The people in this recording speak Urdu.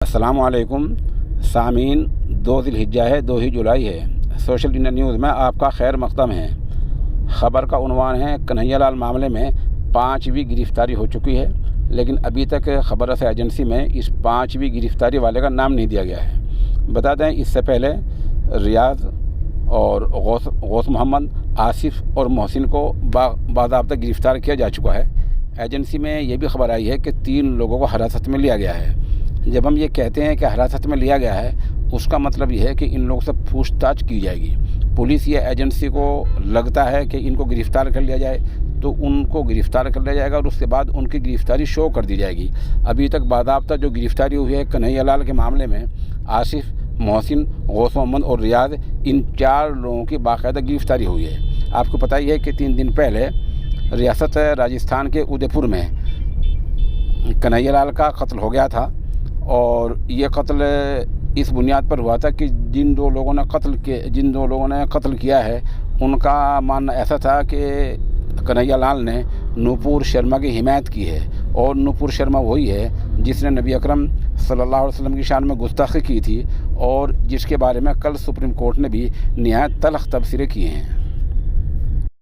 السلام علیکم سامعین، 2 ذی الحجہ ہے، 2 ہی جولائی ہے۔ سوشل انڈیا نیوز میں آپ کا خیر مقدم ہے۔ خبر کا عنوان ہے کنہیا لال معاملے میں 5ویں گرفتاری ہو چکی ہے، لیکن ابھی تک خبر رساں ایجنسی میں اس 5ویں گرفتاری والے کا نام نہیں دیا گیا ہے۔ بتا دیں اس سے پہلے ریاض اور غوث محمد، آصف اور محسن کو باضابطہ گرفتار کیا جا چکا ہے۔ ایجنسی میں یہ بھی خبر آئی ہے کہ 3 لوگوں کو حراست میں لیا گیا ہے۔ جب ہم یہ کہتے ہیں کہ حراست میں لیا گیا ہے، اس کا مطلب یہ ہے کہ ان لوگوں سے پوچھ تاچھ کی جائے گی۔ پولیس یا ایجنسی کو لگتا ہے کہ ان کو گرفتار کر لیا جائے تو ان کو گرفتار کر لیا جائے گا اور اس کے بعد ان کی گرفتاری شو کر دی جائے گی۔ ابھی تک باضابطہ جو گرفتاری ہوئی ہے کنہیا لال کے معاملے میں، آصف، محسن، غوث محمد اور ریاض، ان 4 لوگوں کی باقاعدہ گرفتاری ہوئی ہے۔ آپ کو پتہ ہی ہے کہ 3 دن پہلے ریاست راجستھان کے ادے پور میں کنہیا لال کا قتل ہو گیا تھا، اور یہ قتل اس بنیاد پر ہوا تھا کہ جن دو لوگوں نے قتل کیا ہے ان کا ماننا ایسا تھا کہ کنہیا لال نے نوپور شرما کی حمایت کی ہے، اور نوپور شرما وہی ہے جس نے نبی اکرم صلی اللہ علیہ وسلم کی شان میں گستاخی کی تھی، اور جس کے بارے میں کل سپریم کورٹ نے بھی نہایت تلخ تبصرے کیے ہیں۔